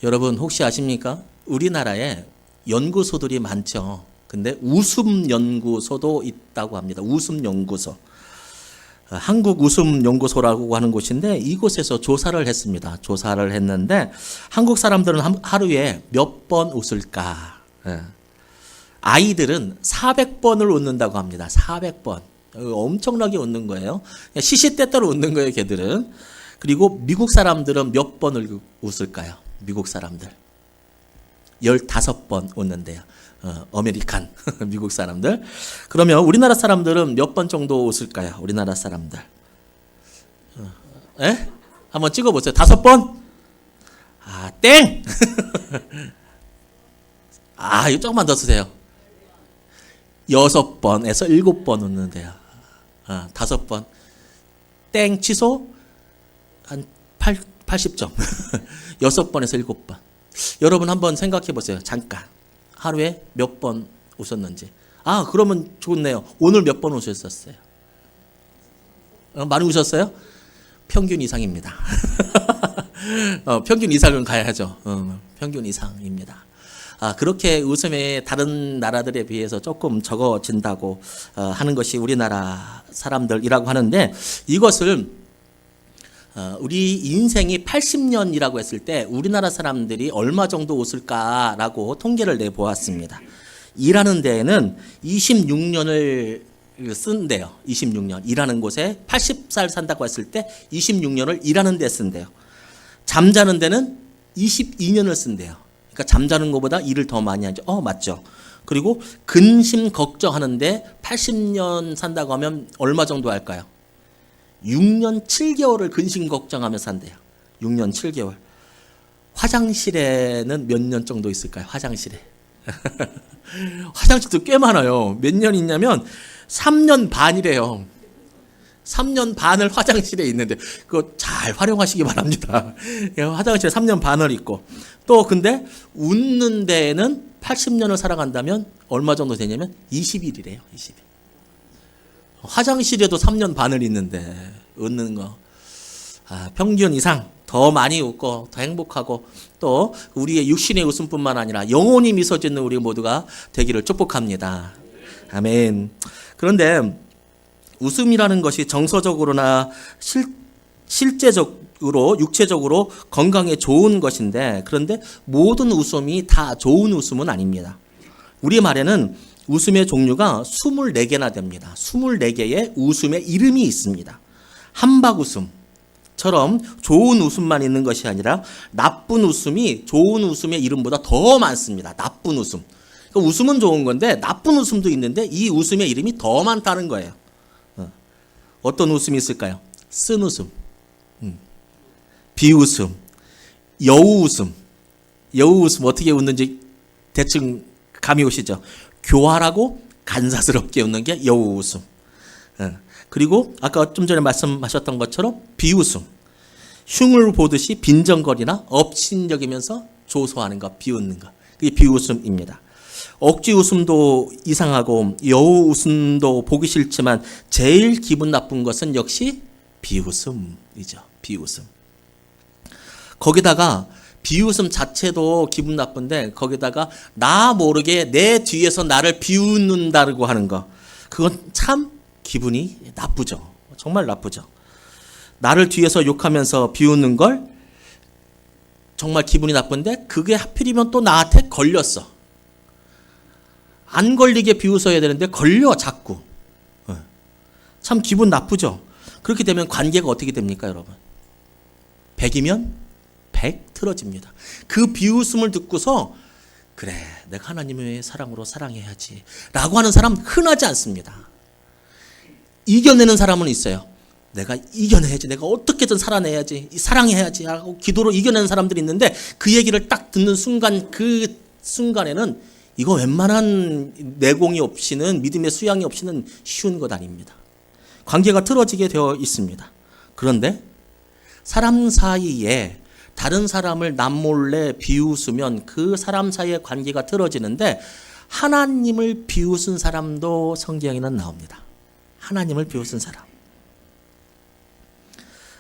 여러분 혹시 아십니까? 우리나라에 연구소들이 많죠. 근데 웃음 연구소도 있다고 합니다. 웃음 연구소. 한국 웃음 연구소라고 하는 곳인데 이곳에서 조사를 했습니다. 조사를 했는데 한국 사람들은 하루에 몇 번 웃을까? 아이들은 400번을 웃는다고 합니다. 400번. 엄청나게 웃는 거예요. 시시때때로 웃는 거예요, 걔들은. 그리고 미국 사람들은 몇 번을 웃을까요? 미국 사람들 15번 웃는데요. 아메리칸 미국 사람들. 그러면 우리나라 사람들은 몇 번 정도 웃을까요? 우리나라 사람들. 에? 한번 찍어보세요. 5번? 아, 땡! 아, 이거 조금만 더 쓰세요. 6번에서 7번 웃는데요. 5번. 땡 취소? 한 80점. 6번에서 7번. 여러분 한번 생각해 보세요. 잠깐. 하루에 몇 번 웃었는지. 아, 그러면 좋네요. 오늘 몇 번 웃으셨어요? 많이 웃었어요? 평균 이상입니다. 평균 이상은 가야죠. 평균 이상입니다. 그렇게 웃음이 다른 나라들에 비해서 조금 적어진다고 하는 것이 우리나라 사람들이라고 하는데, 이것을 우리 인생이 80년이라고 했을 때 우리나라 사람들이 얼마 정도 웃을까라고 통계를 내보았습니다. 일하는 데에는 26년을 쓴대요. 26년. 일하는 곳에 80살 산다고 했을 때 26년을 일하는 데 쓴대요. 잠자는 데는 22년을 쓴대요. 그러니까 잠자는 것보다 일을 더 많이 하죠. 맞죠. 그리고 근심 걱정하는데 80년 산다고 하면 얼마 정도 할까요? 6년 7개월을 근심 걱정하면서 산대요. 6년 7개월. 화장실에는 몇 년 정도 있을까요? 화장실에. 화장실도 꽤 많아요. 몇 년 있냐면 3년 반이래요. 3년 반을 화장실에 있는데 그거 잘 활용하시기 바랍니다. 화장실에 3년 반을 있고, 또 근데 웃는 데에는 80년을 살아간다면 얼마 정도 되냐면 20일이래요. 20일. 화장실에도 3년 반을 있는데 웃는 거. 평균 이상 더 많이 웃고 더 행복하고, 또 우리의 육신의 웃음뿐만 아니라 영혼이 미소 짓는 우리 모두가 되기를 축복합니다. 아멘. 그런데 웃음이라는 것이 정서적으로나 실제적으로 육체적으로 건강에 좋은 것인데, 그런데 모든 웃음이 다 좋은 웃음은 아닙니다. 우리 말에는 웃음의 종류가 24개나 됩니다. 24개의 웃음의 이름이 있습니다. 함박웃음처럼 좋은 웃음만 있는 것이 아니라 나쁜 웃음이 좋은 웃음의 이름보다 더 많습니다. 나쁜 웃음. 그러니까 웃음은 좋은 건데 나쁜 웃음도 있는데 이 웃음의 이름이 더 많다는 거예요. 어떤 웃음이 있을까요? 쓴웃음, 비웃음, 여우웃음. 여우웃음 어떻게 웃는지 대충 감이 오시죠? 교활하고 간사스럽게 웃는 게 여우웃음. 그리고 아까 좀 전에 말씀하셨던 것처럼 비웃음. 흉을 보듯이 빈정거리나 업신여기면서 조소하는 것, 비웃는 것. 그게 비웃음입니다. 억지 웃음도 이상하고 여우 웃음도 보기 싫지만 제일 기분 나쁜 것은 역시 비웃음이죠. 비웃음. 거기다가 비웃음 자체도 기분 나쁜데 거기다가 나 모르게 내 뒤에서 나를 비웃는다고 하는 거, 그건 참 기분이 나쁘죠. 정말 나쁘죠. 나를 뒤에서 욕하면서 비웃는 걸 정말 기분이 나쁜데 그게 하필이면 또 나한테 걸렸어. 안 걸리게 비웃어야 되는데 걸려 자꾸. 참 기분 나쁘죠. 그렇게 되면 관계가 어떻게 됩니까, 여러분? 100이면 100 틀어집니다. 그 비웃음을 듣고서 그래, 내가 하나님의 사랑으로 사랑해야지 라고 하는 사람 흔하지 않습니다. 이겨내는 사람은 있어요. 내가 이겨내야지, 내가 어떻게든 살아내야지, 사랑해야지 하고 기도로 이겨내는 사람들이 있는데, 그 얘기를 딱 듣는 순간, 그 순간에는 이거 웬만한 내공이 없이는, 믿음의 수양이 없이는 쉬운 것 아닙니다. 관계가 틀어지게 되어 있습니다. 그런데 사람 사이에 다른 사람을 남몰래 비웃으면 그 사람 사이의 관계가 틀어지는데, 하나님을 비웃은 사람도 성경에는 나옵니다. 하나님을 비웃은 사람.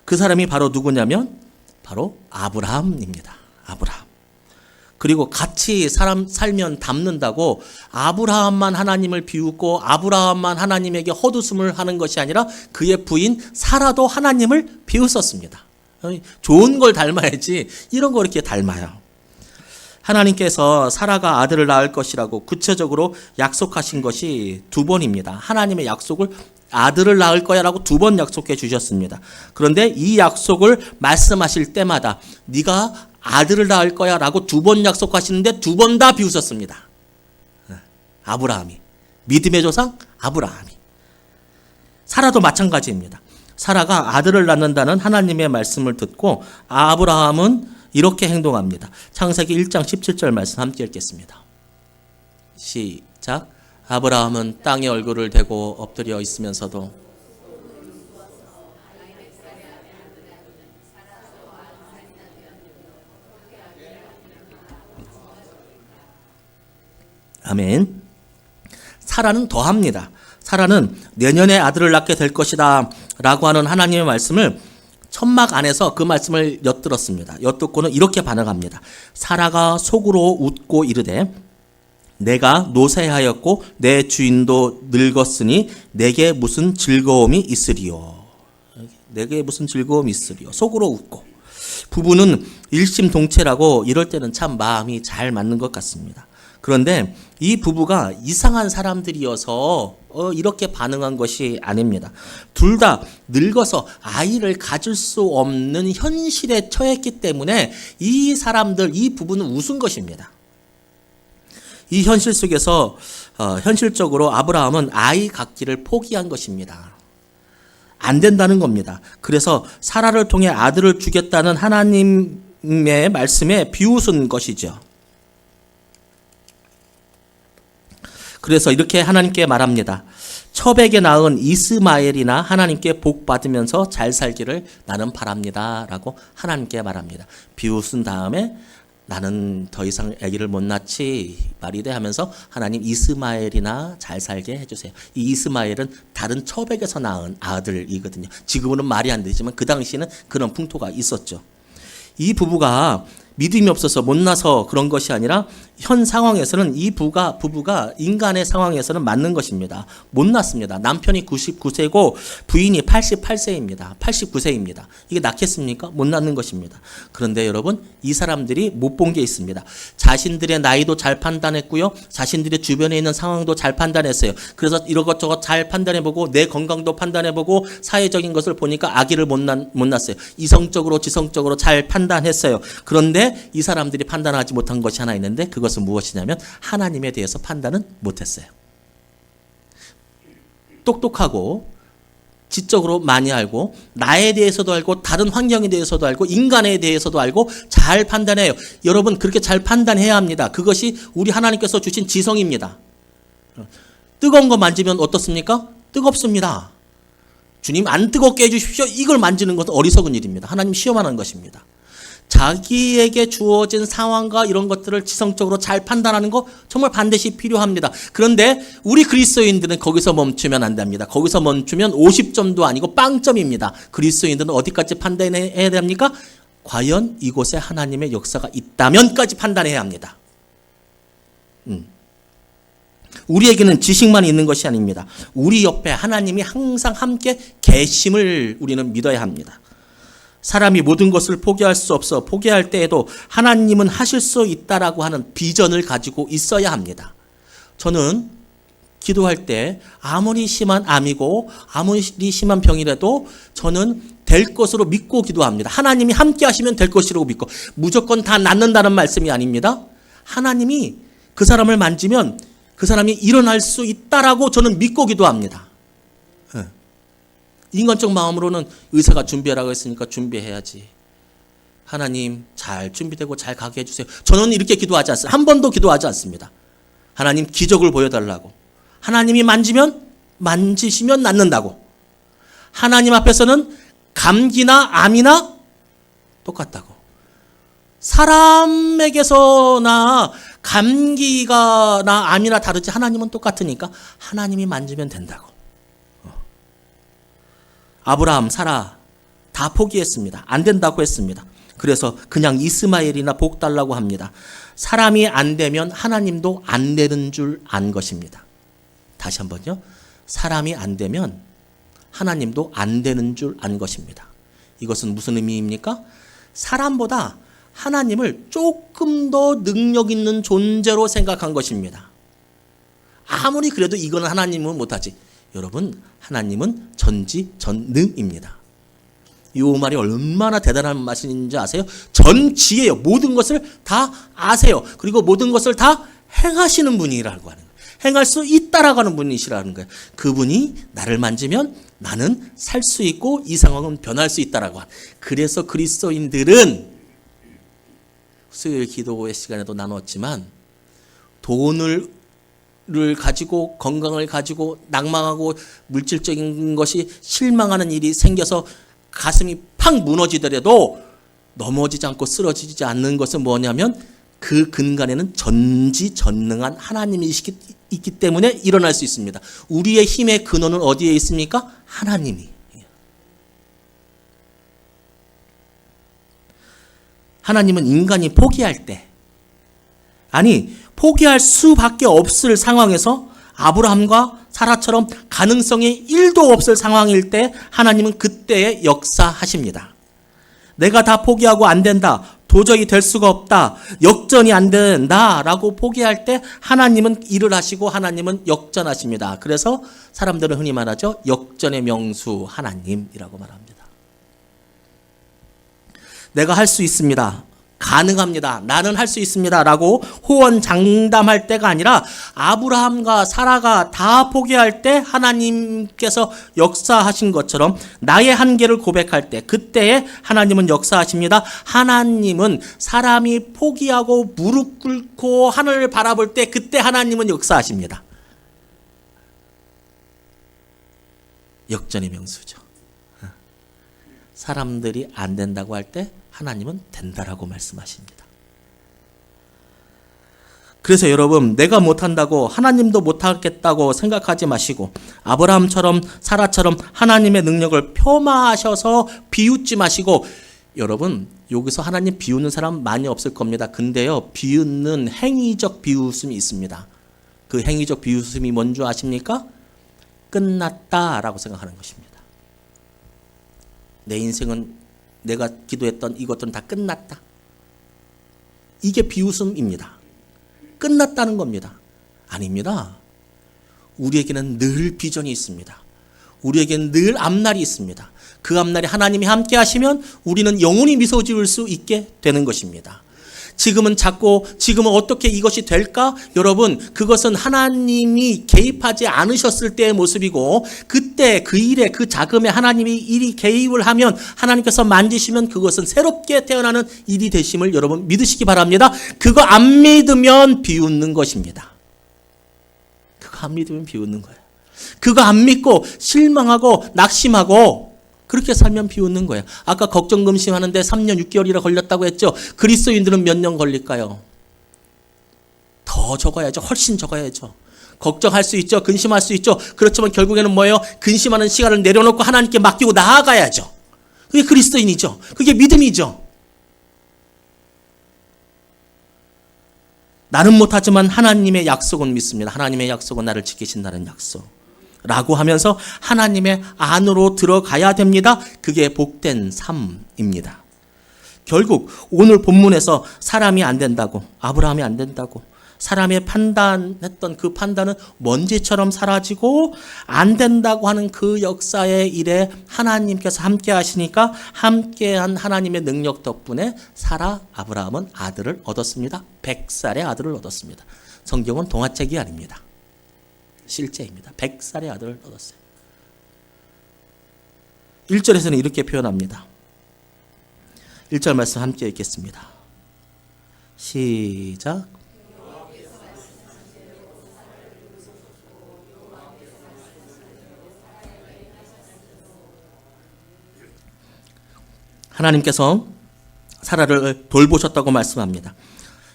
그 사람이 바로 누구냐면 바로 아브라함입니다. 아브라함. 그리고 같이 살면 닮는다고 아브라함만 하나님을 비웃고 아브라함만 하나님에게 헛웃음을 하는 것이 아니라 그의 부인 사라도 하나님을 비웃었습니다. 좋은 걸 닮아야지 이런 거 이렇게 닮아요. 하나님께서 사라가 아들을 낳을 것이라고 구체적으로 약속하신 것이 두 번입니다. 하나님의 약속을 아들을 낳을 거야 라고 두 번 약속해 주셨습니다. 그런데 이 약속을 말씀하실 때마다 네가 아들을 낳을 거야 라고 두 번 약속하시는데 두 번 다 비웃었습니다. 아브라함이. 믿음의 조상 아브라함이. 사라도 마찬가지입니다. 사라가 아들을 낳는다는 하나님의 말씀을 듣고 아브라함은 이렇게 행동합니다. 창세기 1장 17절 말씀 함께 읽겠습니다. 시작. 아브라함은 땅에 얼굴을 대고 엎드려 있으면서도 아멘. 사라는 더합니다. 사라는 내년에 아들을 낳게 될 것이다 라고 하는 하나님의 말씀을 천막 안에서 그 말씀을 엿들었습니다. 엿듣고는 이렇게 반응합니다. 사라가 속으로 웃고 이르되 내가 노쇠하였고 내 주인도 늙었으니 내게 무슨 즐거움이 있으리요. 내게 무슨 즐거움이 있으리요. 속으로 웃고. 부부는 일심동체라고 이럴 때는 참 마음이 잘 맞는 것 같습니다. 그런데 이 부부가 이상한 사람들이어서 이렇게 반응한 것이 아닙니다. 둘 다 늙어서 아이를 가질 수 없는 현실에 처했기 때문에 이 사람들, 이 부부는 웃은 것입니다. 이 현실 속에서 현실적으로 아브라함은 아이 갖기를 포기한 것입니다. 안 된다는 겁니다. 그래서 사라를 통해 아들을 주겠다는 하나님의 말씀에 비웃은 것이죠. 그래서 이렇게 하나님께 말합니다. 첩에게 낳은 이스마엘이나 하나님께 복 받으면서 잘 살기를 나는 바랍니다 라고 하나님께 말합니다. 비웃은 다음에 나는 더 이상 아기를 못 낳지 말이 돼 하면서 하나님 이스마엘이나 잘 살게 해주세요. 이 이스마엘은 다른 첩에게서 낳은 아들이거든요. 지금은 말이 안 되지만 그 당시에는 그런 풍토가 있었죠. 이 부부가 믿음이 없어서 못 나서 그런 것이 아니라 현 상황에서는 이 부부가 인간의 상황에서는 맞는 것입니다. 못 낳습니다. 남편이 99세고 부인이 88세입니다. 89세입니다. 이게 낳겠습니까? 못 낳는 것입니다. 그런데 여러분, 이 사람들이 못 본 게 있습니다. 자신들의 나이도 잘 판단했고요. 자신들의 주변에 있는 상황도 잘 판단했어요. 그래서 이것저것 잘 판단해보고 내 건강도 판단해보고 사회적인 것을 보니까 아기를 못 낳았어요. 이성적으로 지성적으로 잘 판단했어요. 그런데 이 사람들이 판단하지 못한 것이 하나 있는데 그것은 무엇이냐면 하나님에 대해서 판단은 못했어요. 똑똑하고 지적으로 많이 알고 나에 대해서도 알고 다른 환경에 대해서도 알고 인간에 대해서도 알고 잘 판단해요. 여러분 그렇게 잘 판단해야 합니다. 그것이 우리 하나님께서 주신 지성입니다. 뜨거운 거 만지면 어떻습니까? 뜨겁습니다. 주님 안 뜨겁게 해주십시오. 이걸 만지는 것은 어리석은 일입니다. 하나님 시험하는 것입니다. 자기에게 주어진 상황과 이런 것들을 지성적으로 잘 판단하는 거 정말 반드시 필요합니다. 그런데 우리 그리스도인들은 거기서 멈추면 안 됩니다. 거기서 멈추면 50점도 아니고 빵점입니다. 그리스도인들은 어디까지 판단해야 됩니까? 과연 이곳에 하나님의 역사가 있다면까지 판단해야 합니다. 우리에게는 지식만 있는 것이 아닙니다. 우리 옆에 하나님이 항상 함께 계심을 우리는 믿어야 합니다. 사람이 모든 것을 포기할 수 없어 포기할 때에도 하나님은 하실 수 있다라고 하는 비전을 가지고 있어야 합니다. 저는 기도할 때 아무리 심한 암이고 아무리 심한 병이라도 저는 될 것으로 믿고 기도합니다. 하나님이 함께 하시면 될 것이라고 믿고 무조건 다 낫는다는 말씀이 아닙니다. 하나님이 그 사람을 만지면 그 사람이 일어날 수 있다라고 저는 믿고 기도합니다. 인간적 마음으로는 의사가 준비하라고 했으니까 준비해야지. 하나님 잘 준비되고 잘 가게 해주세요. 저는 이렇게 기도하지 않습니다. 한 번도 기도하지 않습니다. 하나님 기적을 보여달라고. 하나님이 만지시면 낫는다고. 하나님 앞에서는 감기나 암이나 똑같다고. 사람에게서나 감기가나 암이나 다르지 하나님은 똑같으니까 하나님이 만지면 된다고. 아브라함, 사라 다 포기했습니다. 안 된다고 했습니다. 그래서 그냥 이스마엘이나 복 달라고 합니다. 사람이 안 되면 하나님도 안 되는 줄 안 것입니다. 다시 한번요. 사람이 안 되면 하나님도 안 되는 줄 안 것입니다. 이것은 무슨 의미입니까? 사람보다 하나님을 조금 더 능력 있는 존재로 생각한 것입니다. 아무리 그래도 이건 하나님은 못하지. 여러분, 하나님은 전지전능입니다. 이 말이 얼마나 대단한 말씀인지 아세요? 전지혜요. 모든 것을 다 아세요. 그리고 모든 것을 다 행하시는 분이라고 하는 거예요. 행할 수 있다라고 하는 분이시라는 거예요. 그분이 나를 만지면 나는 살 수 있고 이 상황은 변할 수 있다라고 하는. 그래서 그리스도인들은 수요일 기도의 시간에도 나눴지만 돈을 가지고 건강을 가지고 낭망하고 물질적인 것이 실망하는 일이 생겨서 가슴이 팍 무너지더라도 넘어지지 않고 쓰러지지 않는 것은 뭐냐면 그 근간에는 전지전능한 하나님이 있기 때문에 일어날 수 있습니다. 우리의 힘의 근원은 어디에 있습니까? 하나님이. 하나님은 인간이 포기할 때, 아니 포기할 수밖에 없을 상황에서 아브라함과 사라처럼 가능성이 1도 없을 상황일 때 하나님은 그때에 역사하십니다. 내가 다 포기하고 안 된다, 도저히 될 수가 없다, 역전이 안 된다라고 포기할 때 하나님은 일을 하시고 하나님은 역전하십니다. 그래서 사람들은 흔히 말하죠. 역전의 명수 하나님이라고 말합니다. 내가 할 수 있습니다. 가능합니다. 나는 할 수 있습니다. 라고 호언장담할 때가 아니라 아브라함과 사라가 다 포기할 때 하나님께서 역사하신 것처럼 나의 한계를 고백할 때 그때에 하나님은 역사하십니다. 하나님은 사람이 포기하고 무릎 꿇고 하늘을 바라볼 때 그때 하나님은 역사하십니다. 역전의 명수죠. 사람들이 안 된다고 할 때 하나님은 된다라고 말씀하십니다. 그래서 여러분, 내가 못한다고 하나님도 못하겠다고 생각하지 마시고 아브라함처럼 사라처럼 하나님의 능력을 폄하하셔서 비웃지 마시고, 여러분 여기서 하나님 비웃는 사람 많이 없을 겁니다. 근데요, 비웃는 행위적 비웃음이 있습니다. 그 행위적 비웃음이 뭔지 아십니까? 끝났다라고 생각하는 것입니다. 내 인생은 내가 기도했던 이것들은 다 끝났다. 이게 비웃음입니다. 끝났다는 겁니다. 아닙니다. 우리에게는 늘 비전이 있습니다. 우리에게는 늘 앞날이 있습니다. 그 앞날에 하나님이 함께 하시면 우리는 영원히 미소 지을 수 있게 되는 것입니다. 지금은 작고 지금은 어떻게 이것이 될까? 여러분, 그것은 하나님이 개입하지 않으셨을 때의 모습이고, 그때 그 일에 그 자금에 하나님이 일이 개입을 하면 하나님께서 만지시면 그것은 새롭게 태어나는 일이 되심을 여러분 믿으시기 바랍니다. 그거 안 믿으면 비웃는 것입니다. 그거 안 믿으면 비웃는 거예요. 그거 안 믿고 실망하고 낙심하고 그렇게 살면 비웃는 거예요. 아까 걱정 금심하는데 3년 6개월이나 걸렸다고 했죠. 그리스도인들은 몇 년 걸릴까요? 더 적어야죠. 훨씬 적어야죠. 걱정할 수 있죠. 근심할 수 있죠. 그렇지만 결국에는 뭐예요? 근심하는 시간을 내려놓고 하나님께 맡기고 나아가야죠. 그게 그리스도인이죠. 그게 믿음이죠. 나는 못하지만 하나님의 약속은 믿습니다. 하나님의 약속은 나를 지키신다는 약속. 라고 하면서 하나님의 안으로 들어가야 됩니다. 그게 복된 삶입니다. 결국 오늘 본문에서 사람이 안 된다고, 아브라함이 안 된다고, 사람의 판단했던 그 판단은 먼지처럼 사라지고 안 된다고 하는 그 역사의 일에 하나님께서 함께 하시니까 함께한 하나님의 능력 덕분에 사라, 아브라함은 아들을 얻었습니다. 100살의 아들을 얻었습니다. 성경은 동화책이 아닙니다. 실제입니다. 100살의 아들을 얻었어요. 1절에서는 이렇게 표현합니다. 1절 말씀 함께 읽겠습니다. 시작. 하나님께서 사라를 돌보셨다고 말씀합니다.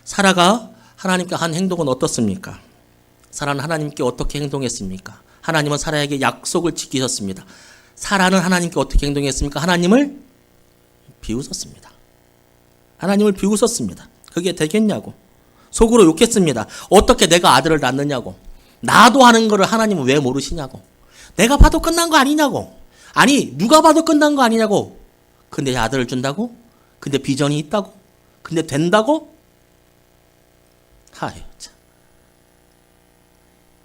사라가 하나님께 한 행동은 어떻습니까? 사라는 하나님께 어떻게 행동했습니까? 하나님은 사라에게 약속을 지키셨습니다. 사라는 하나님께 어떻게 행동했습니까? 하나님을 비웃었습니다. 하나님을 비웃었습니다. 그게 되겠냐고. 속으로 욕했습니다. 어떻게 내가 아들을 낳느냐고. 나도 하는 거를 하나님은 왜 모르시냐고. 내가 봐도 끝난 거 아니냐고. 아니 누가 봐도 끝난 거 아니냐고. 근데 아들을 준다고? 근데 비전이 있다고? 근데 된다고? 하여 참.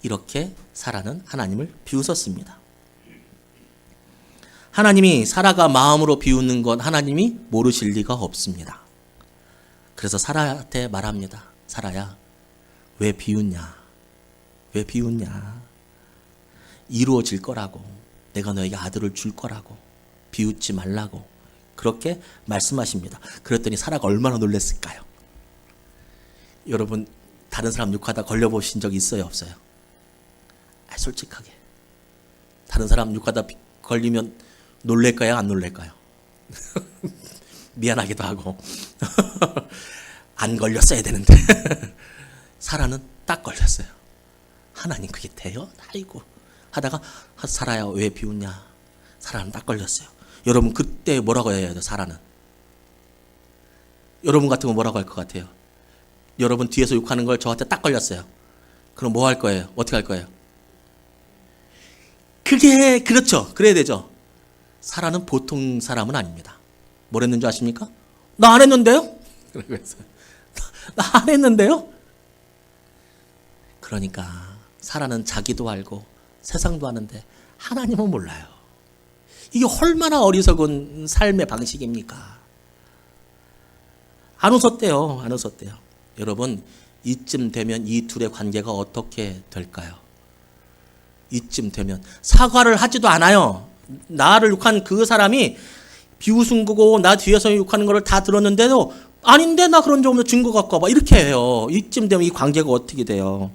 이렇게 사라는 하나님을 비웃었습니다. 하나님이 사라가 마음으로 비웃는 건 하나님이 모르실 리가 없습니다. 그래서 사라한테 말합니다. 사라야, 왜 비웃냐? 왜 비웃냐? 이루어질 거라고. 내가 너에게 아들을 줄 거라고. 비웃지 말라고. 그렇게 말씀하십니다. 그랬더니 사라가 얼마나 놀랐을까요? 여러분 다른 사람 욕하다 걸려보신 적 있어요, 없어요? 솔직하게. 다른 사람 욕하다 걸리면 놀랄까요, 안 놀랄까요? 미안하기도 하고 안 걸렸어야 되는데 사라는 딱 걸렸어요. 하나님 그게 돼요? 아이고 하다가 사라야 왜 비웃냐? 사라는 딱 걸렸어요. 여러분 그때 뭐라고 해야 돼요? 사라는 여러분 같으면 뭐라고 할 것 같아요? 여러분 뒤에서 욕하는 걸 저한테 딱 걸렸어요. 그럼 뭐 할 거예요? 어떻게 할 거예요? 그게 그렇죠. 그래야 되죠. 사라는 보통 사람은 아닙니다. 뭘 했는지 아십니까? 나 안 했는데요? 나 안 했는데요? 그러니까 사라는 자기도 알고 세상도 아는데 하나님은 몰라요. 이게 얼마나 어리석은 삶의 방식입니까? 안 웃었대요. 안 웃었대요. 여러분 이쯤 되면 이 둘의 관계가 어떻게 될까요? 이쯤 되면 사과를 하지도 않아요. 나를 욕한 그 사람이 비웃은 거고 나 뒤에서 욕하는 거를 다 들었는데도 아닌데 나 그런 적 없는데 증거 갖고 와봐 이렇게 해요. 이쯤 되면 이 관계가 어떻게 돼요?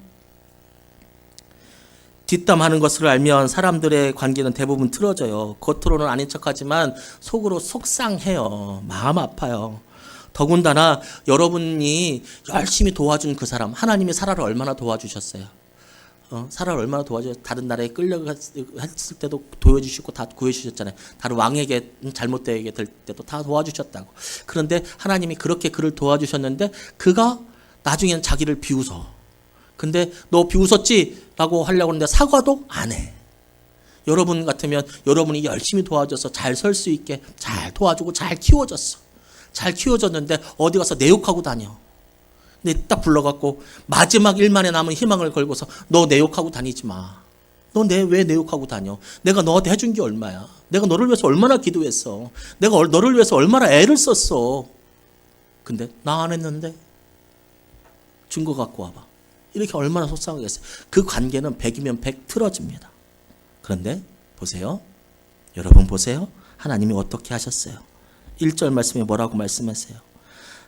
뒷담하는 것을 알면 사람들의 관계는 대부분 틀어져요. 겉으로는 아닌 척하지만 속으로 속상해요. 마음 아파요. 더군다나 여러분이 열심히 도와준 그 사람, 하나님이 사라를 얼마나 도와주셨어요. 사라를 얼마나 도와주셨어요. 다른 나라에 끌려갔을 때도 도와주시고 다 구해주셨잖아요. 다른 왕에게 잘못되게 될 때도 다 도와주셨다고. 그런데 하나님이 그렇게 그를 도와주셨는데 그가 나중에는 자기를 비웃어. 근데 너 비웃었지? 라고 하려고 하는데 사과도 안 해. 여러분 같으면 여러분이 열심히 도와줘서 잘 설 수 있게 잘 도와주고 잘 키워줬어. 잘 키워줬는데 어디 가서 내 욕하고 다녀. 근데 딱 불러갖고 마지막 일만에 남은 희망을 걸고서 너 내 욕하고 다니지 마. 너 왜 내 욕하고 다녀? 내가 너한테 해준 게 얼마야? 내가 너를 위해서 얼마나 기도했어? 내가 너를 위해서 얼마나 애를 썼어? 근데 나 안 했는데? 증거 갖고 와봐. 이렇게 얼마나 속상하겠어요. 그 관계는 100이면 100 틀어집니다. 그런데 보세요. 여러분 보세요. 하나님이 어떻게 하셨어요? 1절 말씀에 뭐라고 말씀하세요?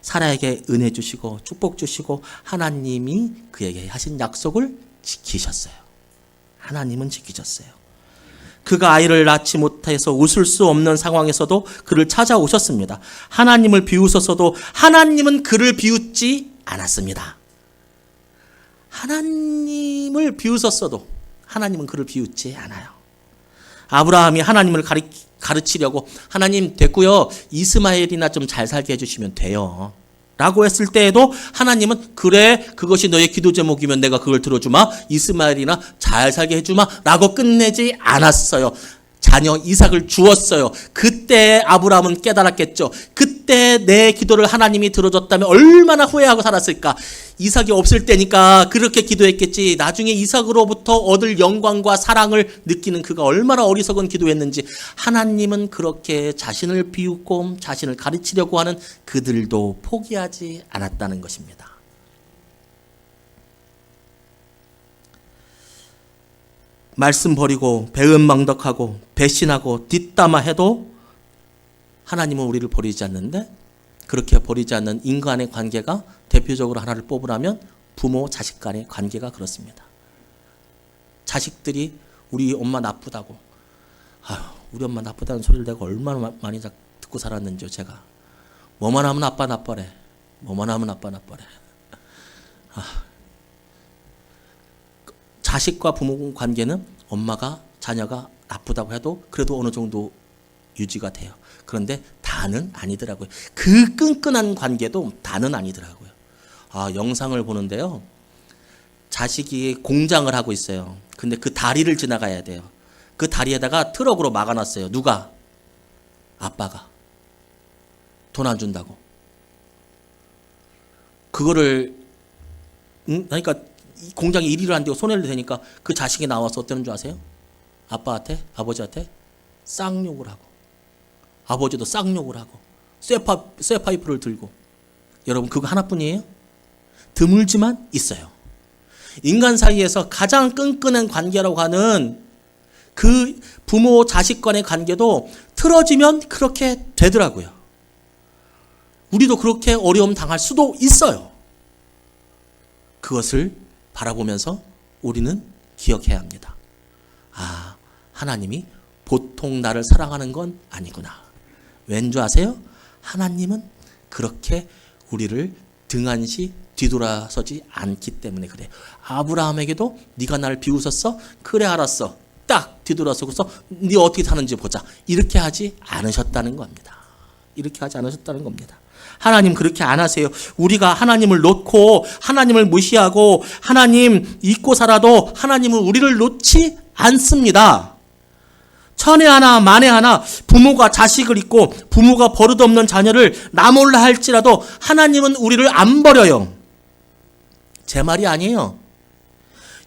사라에게 은혜 주시고 축복 주시고 하나님이 그에게 하신 약속을 지키셨어요. 하나님은 지키셨어요. 그가 아이를 낳지 못해서 웃을 수 없는 상황에서도 그를 찾아오셨습니다. 하나님을 비웃었어도 하나님은 그를 비웃지 않았습니다. 하나님을 비웃었어도 하나님은 그를 비웃지 않아요. 아브라함이 하나님을 가르치려고 하나님 됐고요. 이스마엘이나 좀 잘 살게 해주시면 돼요. 라고 했을 때에도 하나님은 그래 그것이 너의 기도 제목이면 내가 그걸 들어주마. 이스마엘이나 잘 살게 해주마. 라고 끝내지 않았어요. 자녀 이삭을 주었어요. 그때 아브라함은 깨달았겠죠. 그때 내 기도를 하나님이 들어줬다면 얼마나 후회하고 살았을까. 이삭이 없을 때니까 그렇게 기도했겠지. 나중에 이삭으로부터 얻을 영광과 사랑을 느끼는 그가 얼마나 어리석은 기도했는지. 하나님은 그렇게 자신을 비웃고 자신을 가르치려고 하는 그들도 포기하지 않았다는 것입니다. 말씀 버리고 배은망덕하고 배신하고 뒷담화해도 하나님은 우리를 버리지 않는데, 그렇게 버리지 않는 인간의 관계가 대표적으로 하나를 뽑으라면 부모 자식 간의 관계가 그렇습니다. 자식들이 우리 엄마 나쁘다고, 우리 엄마 나쁘다는 소리를 내가 얼마나 많이 듣고 살았는지요. 제가 뭐만 하면 아빠 나빠래, 뭐만 하면 아빠 나빠래. 자식과 부모 관계는 엄마가 자녀가 나쁘다고 해도 그래도 어느 정도 유지가 돼요. 그런데 다 다는 아니더라고요. 그 끈끈한 관계도 다는 아니더라고요. 영상을 보는데요. 자식이 공장을 하고 있어요. 근데 그 다리를 지나가야 돼요. 그 다리에다가 트럭으로 막아놨어요. 누가? 아빠가. 돈 안 준다고. 그거를 그러니까 공장에 일을 안 되고 손해를 대니까 그 자식이 나와서 어떠는 줄 아세요? 아빠한테, 아버지한테 쌍욕을 하고, 아버지도 쌍욕을 하고, 쇠파이프를 들고. 여러분, 그거 하나뿐이에요? 드물지만 있어요. 인간 사이에서 가장 끈끈한 관계라고 하는 그 부모 자식 간의 관계도 틀어지면 그렇게 되더라고요. 우리도 그렇게 어려움 당할 수도 있어요. 그것을 바라보면서 우리는 기억해야 합니다. 하나님이 보통 나를 사랑하는 건 아니구나. 왠 줄 아세요? 하나님은 그렇게 우리를 등한시 뒤돌아서지 않기 때문에 그래. 아브라함에게도 네가 나를 비웃었어? 그래 알았어. 딱 뒤돌아서고서 네 어떻게 사는지 보자. 이렇게 하지 않으셨다는 겁니다. 이렇게 하지 않으셨다는 겁니다. 하나님 그렇게 안 하세요. 우리가 하나님을 놓고 하나님을 무시하고 하나님 잊고 살아도 하나님은 우리를 놓지 않습니다. 천에 하나 만에 하나 부모가 자식을 잊고 부모가 버릇없는 자녀를 나 몰라 할지라도 하나님은 우리를 안 버려요. 제 말이 아니에요.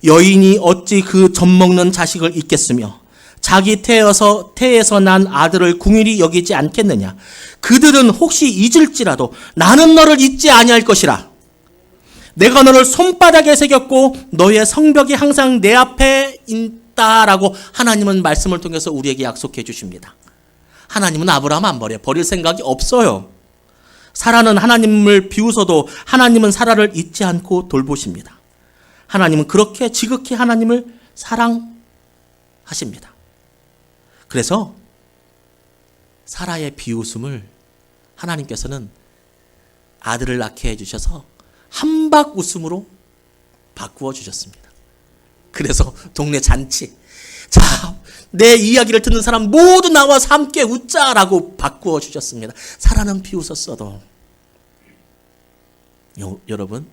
여인이 어찌 그 젖먹는 자식을 잊겠으며 자기 태에서 난 아들을 궁일이 여기지 않겠느냐. 그들은 혹시 잊을지라도 나는 너를 잊지 아니할 것이라. 내가 너를 손바닥에 새겼고 너의 성벽이 항상 내 앞에 있다라고 하나님은 말씀을 통해서 우리에게 약속해 주십니다. 하나님은 아브라함 안 버릴 생각이 없어요. 사라는 하나님을 비웃어도 하나님은 사라를 잊지 않고 돌보십니다. 하나님은 그렇게 지극히 하나님을 사랑하십니다. 그래서 사라의 비웃음을 하나님께서는 아들을 낳게 해주셔서 한박 웃음으로 바꾸어 주셨습니다. 그래서 동네 잔치, 자, 내 이야기를 듣는 사람 모두 나와서 함께 웃자라고 바꾸어 주셨습니다. 사라는 비웃었어도 여러분,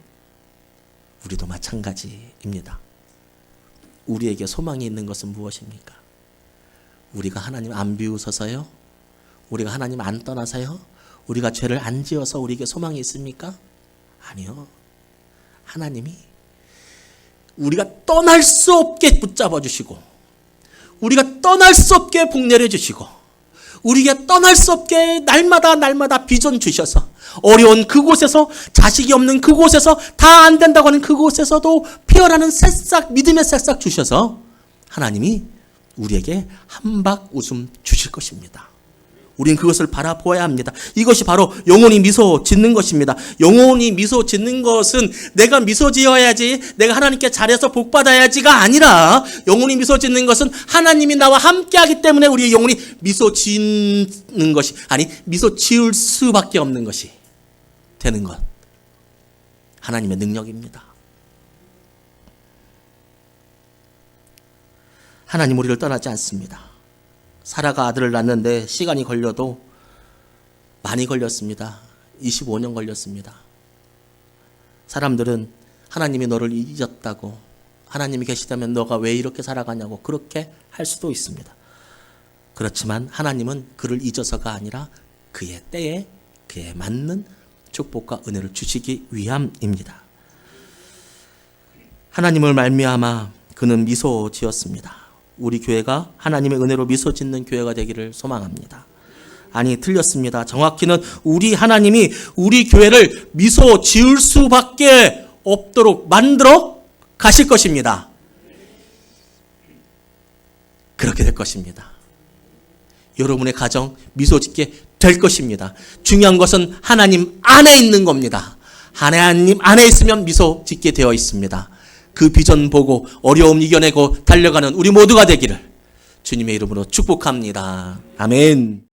우리도 마찬가지입니다. 우리에게 소망이 있는 것은 무엇입니까? 우리가 하나님 안 비웃어서요? 우리가 하나님 안 떠나서요? 우리가 죄를 안 지어서 우리에게 소망이 있습니까? 아니요. 하나님이 우리가 떠날 수 없게 붙잡아 주시고, 우리가 떠날 수 없게 복내려 주시고, 우리가 떠날 수 없게 날마다 비전 주셔서 어려운 그곳에서, 자식이 없는 그곳에서, 다 안 된다고 하는 그곳에서도 피어나는 새싹, 믿음의 새싹 주셔서 하나님이 우리에게 한박 웃음 주실 것입니다. 우린 그것을 바라보아야 합니다. 이것이 바로 영혼이 미소 짓는 것입니다. 영혼이 미소 짓는 것은 내가 미소 지어야지, 내가 하나님께 잘해서 복 받아야지가 아니라, 영혼이 미소 짓는 것은 하나님이 나와 함께하기 때문에 우리의 영혼이 미소 짓는 것이, 아니 미소 지을 수밖에 없는 것이 되는 것. 하나님의 능력입니다. 하나님 우리를 떠나지 않습니다. 사라가 아들을 낳는데 시간이 걸려도 많이 걸렸습니다. 25년 걸렸습니다. 사람들은 하나님이 너를 잊었다고, 하나님이 계시다면 너가 왜 이렇게 살아가냐고 그렇게 할 수도 있습니다. 그렇지만 하나님은 그를 잊어서가 아니라 그의 때에 그에 맞는 축복과 은혜를 주시기 위함입니다. 하나님을 말미암아 그는 미소 지었습니다. 우리 교회가 하나님의 은혜로 미소 짓는 교회가 되기를 소망합니다. 아니, 틀렸습니다. 정확히는 우리 하나님이 우리 교회를 미소 지을 수밖에 없도록 만들어 가실 것입니다. 그렇게 될 것입니다. 여러분의 가정 미소 짓게 될 것입니다. 중요한 것은 하나님 안에 있는 겁니다. 하나님 안에 있으면 미소 짓게 되어 있습니다. 그 비전 보고 어려움 이겨내고 달려가는 우리 모두가 되기를 주님의 이름으로 축복합니다. 아멘.